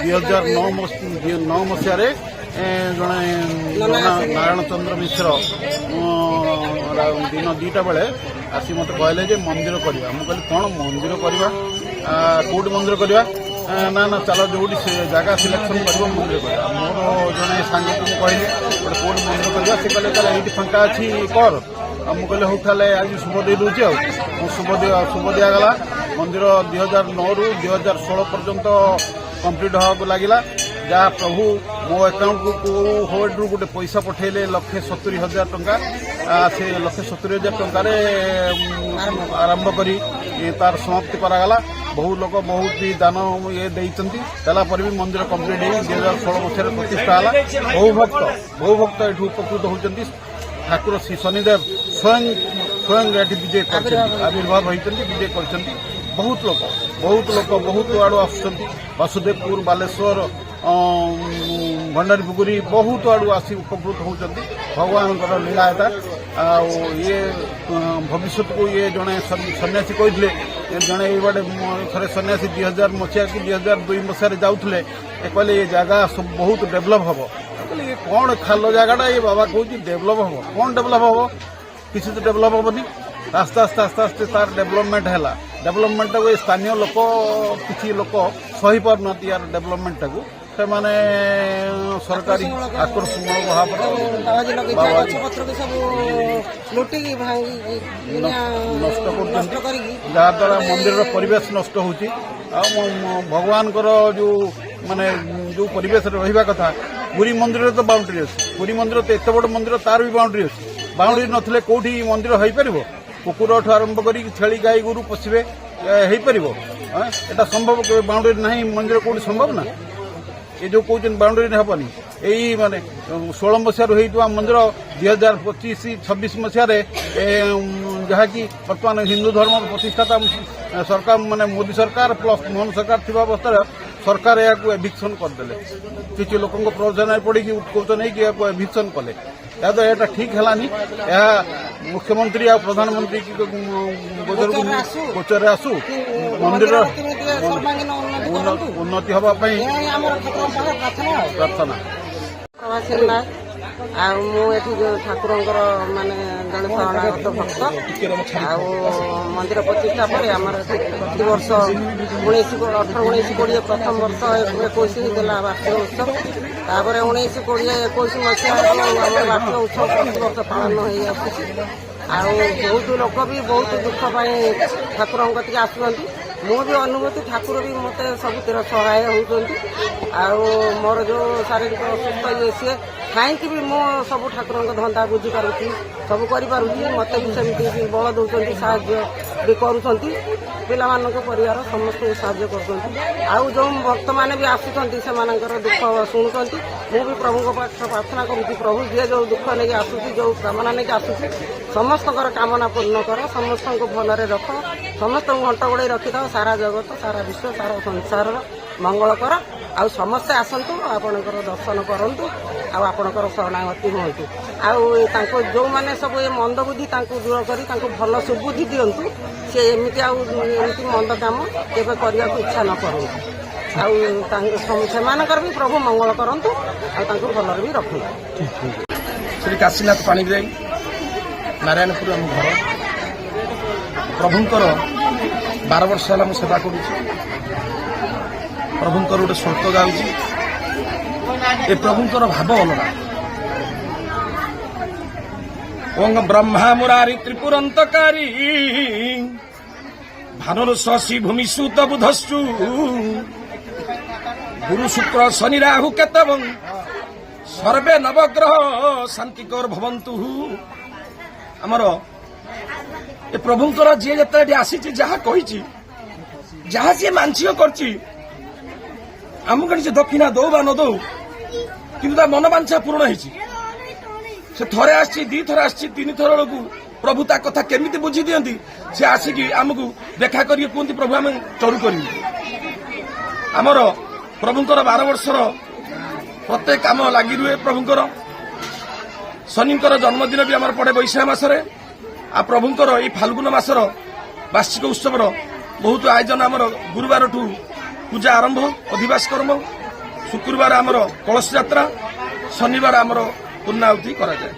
2009 ମସିହାରେ ଜଣେ ନାରାୟଣ ଚନ୍ଦ୍ର ମିଶ୍ର ଦିନ 2ଟା ବେଳେ ଆସି ମୋତେ କହିଲେ ଯେ ମନ୍ଦିର କରିବା। ମୁଁ କହିଲି କ'ଣ ମନ୍ଦିର କରିବା, କୋଉଠି ମନ୍ଦିର କରିବା? ନା ନା ଚାଲ ଯୋଉଠି ଜାଗା ସିଲେକ୍ସନ କରିବ ମନ୍ଦିର କରିବା। ମୋର ଜଣେ ସାଙ୍ଗକୁ ମୁଁ କହିଲି ଗୋଟେ କୋଉଠି ମନ୍ଦିର କରିବା, ସେ କହିଲେ ତାହେଲେ ଏଇଠି ଫାଙ୍କା ଅଛି କର। ଆଉ ମୁଁ କହିଲି ହଉ ତାହେଲେ ଆଜି ଶୁଭ ଦେଇ ଦେଉଛି। ଆଉ ମୁଁ ଶୁଭ ଦିଆଗଲା। ମନ୍ଦିର 2009ରୁ 2016 ପର୍ଯ୍ୟନ୍ତ କମ୍ପ୍ଲିଟ୍ ହେବାକୁ ଲାଗିଲା। ଯାହା ପ୍ରଭୁ ମୋ ଆକାଉଣ୍ଟକୁ କୋଉ ହୋଲ୍ଡରୁ ଗୋଟେ ପଇସା ପଠେଇଲେ 1,70,000 ଟଙ୍କା। ସେ 1,70,000 ଟଙ୍କାରେ ଆରମ୍ଭ କରି ତାର ସମାପ୍ତି କରାଗଲା। ବହୁ ଲୋକ ବହୁତ ବି ଦାନ ଦେଇଛନ୍ତି। ଦେଲା ପରେ ବି ମନ୍ଦିର କମ୍ପ୍ଲିଟ୍ ହେଇ 2016 ମସିହାରେ ପ୍ରତିଷ୍ଠା ହେଲା। ବହୁ ଭକ୍ତ ଏଠୁ ଉପକୃତ ହେଉଛନ୍ତି। ଠାକୁର ଶ୍ରୀ ଶନିଦେବ ସ୍ୱୟଂ ଏଠି ବିଜେ କରିଛନ୍ତି, ଆବିର୍ଭାବ ହୋଇଛନ୍ତି, ବିଜେ କରିଛନ୍ତି। ବହୁତ ଲୋକ ବହୁତ ଆଡ଼ୁ ଆସୁଛନ୍ତି। ବାସୁଦେବପୁର, ବାଲେଶ୍ୱର, ଭଣ୍ଡାରୀପୁକୁରୀ ବହୁତ ଆଡ଼ୁ ଆସି ଉପକୃତ ହେଉଛନ୍ତି। ଭଗବାନଙ୍କର ଲୀଳା ଏଟା। ଆଉ ଇଏ ଭବିଷ୍ୟତକୁ ଇଏ ଜଣେ ସନ୍ନ୍ୟାସୀ କହିଥିଲେ, ଜଣେ ଏଇବାଟେ ଥରେ ସନ୍ନ୍ୟାସୀ 2000 ମସିହା କି 2002 ମସିହାରେ ଯାଉଥିଲେ। ଏ କହିଲେ ଏ ଜାଗା ସବୁ ବହୁତ ଡେଭଲପ୍ ହେବ। କହିଲେ ଇଏ କ'ଣ ଖାଲ ଜାଗାଟା, ଏ ବାବା କହୁଛି ଡେଭଲପ୍ ହେବ। କ'ଣ ଡେଭଲପ୍ ହେବ? କିଛି ତ ଡେଭଲପ୍ ହେବନି। ଆସ୍ତେ ଆସ୍ତେ ତାର ଡେଭଲପମେଣ୍ଟ ହେଲା। ଡେଭଲପମେଣ୍ଟଟାକୁ ଏ ସ୍ଥାନୀୟ ଲୋକ କିଛି ଲୋକ ସହିପାରୁନାହାନ୍ତି ୟାର ଡେଭଲପମେଣ୍ଟଟାକୁ। ସେମାନେ ସରକାରୀ ଆକର୍ଷଣ ଭାବରେ ନଷ୍ଟ କରୁଛନ୍ତି, ଯାହାଦ୍ୱାରା ମନ୍ଦିରର ପରିବେଶ ନଷ୍ଟ ହେଉଛି। ଆଉ ଭଗବାନଙ୍କର ଯୋଉ ପରିବେଶରେ ରହିବା କଥା, ପୁରୀ ମନ୍ଦିରରେ ତ ବାଉଣ୍ଡରୀ ଅଛି। ପୁରୀ ମନ୍ଦିର ତ ଏତେ ବଡ଼ ମନ୍ଦିର, ତାର ବି ବାଉଣ୍ଡରୀ ଅଛି। ବାଉଣ୍ଡରୀ ନଥିଲେ କୋଉଠି ମନ୍ଦିର ହେଇପାରିବ? କୁକୁରଠୁ ଆରମ୍ଭ କରି ଛେଳି ଗାଈ ଗୋରୁ ପଶିବେ, ହେଇପାରିବ? ଏଟା ସମ୍ଭବ କେବେ? ବାଉଣ୍ଡରୀ ନାହିଁ ମନ୍ଦିର କୋଉଠି ସମ୍ଭବ ନା? ଏ ଯୋଉ କହୁଛନ୍ତି ବାଉଣ୍ଡରୀ ହେବନି, ଏଇ 16 ମସିହାରୁ ହେଇଥିବା ମନ୍ଦିର 2025-26 ମସିହାରେ ଯାହାକି ବର୍ତ୍ତମାନ ହିନ୍ଦୁ ଧର୍ମ ପ୍ରତିଷ୍ଠାତା ସରକାର ମୋଦି ସରକାର ପ୍ଲସ୍ ମୋହନ ସରକାର ଥିବା ଅବସ୍ଥାରେ ସରକାର ଏହାକୁ ଏଭିକ୍ସନ୍ କରିଦେଲେ। କିଛି ଲୋକଙ୍କ ପ୍ରରୋଚନାରେ ପଡ଼ିକି ଉତ୍କୋଚ ନେଇକି ଏହାକୁ ଏଭିକ୍ସନ୍ କଲେ। ଏହାଦ୍ୱାରା ଏଇଟା ଠିକ୍ ହେଲାନି। ଏହା ମୁଖ୍ୟମନ୍ତ୍ରୀ ଆଉ ପ୍ରଧାନମନ୍ତ୍ରୀ ଗୋଚରରେ ଆସୁ, ମନ୍ଦିରର ଉନ୍ନତି ହେବା ପାଇଁ ପ୍ରାର୍ଥନା। ଆଉ ମୁଁ ଏଠି ଠାକୁରଙ୍କର ଜଣେ ଶରଣାଗତ ଭକ୍ତ। ଆଉ ମନ୍ଦିର ପ୍ରତିଷ୍ଠା ପରେ ଆମର ପ୍ରତିବର୍ଷ 18-19-20 ପ୍ରଥମ ବର୍ଷ 21 ହେଇଥିଲା ବାର୍ଷିକ ଉତ୍ସବ। ତାପରେ 19-20-21 ମସିହାରୁ ଆମର ବାର୍ଷିକ ଉତ୍ସବ ପ୍ରତିବର୍ଷ ପାଳନ ହେଇ ଆସୁଛି। ଆଉ ବହୁତ ଲୋକ ବି ବହୁତ ଦୁଃଖ ପାଇଁ ଠାକୁରଙ୍କ କତିକି ଆସୁଛନ୍ତି। ମୁଁ ବି ଅନୁଭୂତି, ଠାକୁର ବି ମୋତେ ସବୁଥିରେ ସହାୟ ହେଉଛନ୍ତି। ଆଉ ମୋର ଯେଉଁ ଶାରୀରିକ ଅସୁସ୍ଥ ସିଏ ଥାଇକି ବି ମୁଁ ସବୁ ଠାକୁରଙ୍କ ଧନ୍ଦା ବୁଝିପାରୁଛି, ସବୁ କରିପାରୁଛି। ମୋତେ ବି ସେମିତି ବଳ ଦେଉଛନ୍ତି, ସାହାଯ୍ୟ ବି କରୁଛନ୍ତି। ପିଲାମାନଙ୍କ ପରିବାର ସମସ୍ତଙ୍କୁ ସାହାଯ୍ୟ କରୁଛନ୍ତି। ଆଉ ଯେଉଁ ଭକ୍ତମାନେ ବି ଆସୁଛନ୍ତି ସେମାନଙ୍କର ଦୁଃଖ ଶୁଣୁଛନ୍ତି। ମୁଁ ବି ପ୍ରଭୁଙ୍କ ପାଖରେ ପ୍ରାର୍ଥନା କରୁଛି, ପ୍ରଭୁ ଯିଏ ଯେଉଁ ଦୁଃଖ ନେଇକି ଆସୁଛି, ଯେଉଁ କାମନା ନେଇକି ଆସୁଛି, ସମସ୍ତଙ୍କର କାମନା ପୂର୍ଣ୍ଣ କର, ସମସ୍ତଙ୍କୁ ଭଲରେ ରଖ, ସମସ୍ତଙ୍କୁ ଘଣ୍ଟ ଗୋଡ଼େଇ ରଖିଥାଅ। ସାରା ଜଗତ, ସାରା ବିଶ୍ୱ, ସାରା ସଂସାରର ମଙ୍ଗଳ କର। ଆଉ ସମସ୍ତେ ଆସନ୍ତୁ, ଆପଣଙ୍କର ଦର୍ଶନ କରନ୍ତୁ, ଆଉ ଆପଣଙ୍କର ଶରଣାଗତି ହୁଅନ୍ତୁ। ଆଉ ତାଙ୍କୁ ଯେଉଁମାନେ ସବୁ ଏ ମନ୍ଦ ବୁଦ୍ଧି ତାଙ୍କୁ ଦୂର କରି ତାଙ୍କୁ ଭଲ ସୁବୁଦ୍ଧି ଦିଅନ୍ତୁ। ସେ ଏମିତି ମନ୍ଦ କାମ କେବେ କରିବାକୁ ଇଚ୍ଛା ନ କରନ୍ତୁ। ଆଉ ସେମାନଙ୍କର ବି ପ୍ରଭୁ ମଙ୍ଗଳ କରନ୍ତୁ, ଆଉ ତାଙ୍କୁ ଭଲରେ ବି ରଖନ୍ତୁ। ଶ୍ରୀ କାଶୀନାଥ ପାଣିଗ୍ରାହୀ, ନାରାୟଣପୁର ଆମ ଘର। ପ୍ରଭୁଙ୍କର 12 ବର୍ଷ ହେଲା ମୁଁ ସେବା କରୁଛି। ପ୍ରଭୁଙ୍କର ଗୋଟେ ଶ୍ଳୋକ ଗାଉଛି। ଏ ପ୍ରଭୁଙ୍କର ଭାବ ଅଲଗା। ଓଂ ବ୍ରହ୍ମା ମୁରାରି ତ୍ରିପୁରନ୍ତକାରୀ ଭାନୁର ଶଶୀ ଭୂମି ସୁତ ବୁଧଶ୍ଚୁ ଗୁରୁ ଶୁକ୍ର ଶନି ରାହୁ କେତବଂ ସର୍ବେ ନବଗ୍ରହ ଶାନ୍ତିକର ଭବନ୍ତୁ। ଆମର ଏ ପ୍ରଭୁଙ୍କର ଯିଏ ଯେତେବେଳେ ଆସିଛି, ଯାହା କହିଛି, ଯାହା ସିଏ ମାନସିକ କରିଛି, ଆମକୁ କିଛି ଦକ୍ଷିଣା ଦଉ ବା ନ ଦଉ, କିନ୍ତୁ ତା ମନବାଞ୍ଛା ପୂରଣ ହେଇଛି। ସେ ଥରେ ଆସିଛି, 2 ଥର ଆସିଛି, 3 ଥର ବେଳକୁ ପ୍ରଭୁ ତା କଥା କେମିତି ବୁଝି ଦିଅନ୍ତି। ସେ ଆସିକି ଆମକୁ ଦେଖା କରିକି କୁହନ୍ତି, ପ୍ରଭୁ ଆମେ ଚରୁ କରିବୁ। ଆମର ପ୍ରଭୁଙ୍କର 12 ବର୍ଷର ପ୍ରତ୍ୟେକ କାମ ଲାଗି ରୁହେ। ପ୍ରଭୁଙ୍କର ଶନିଙ୍କର ଜନ୍ମଦିନ ବି ଆମର ପଡେ ବୈଶାଖ ମାସରେ। ଆଉ ପ୍ରଭୁଙ୍କର ଏଇ ଫାଲ୍ଗୁନ ମାସର ବାର୍ଷିକ ଉତ୍ସବର ବହୁତ ଆୟୋଜନ। ଆମର ଗୁରୁବାରଠୁ ପୂଜା ଆରମ୍ଭ, ଅଧିବାସ କର୍ମ, শুক্রবার আমার কলস যাত্রা, শনিবার আমার ପୂর্ণাহুতি করা যায়।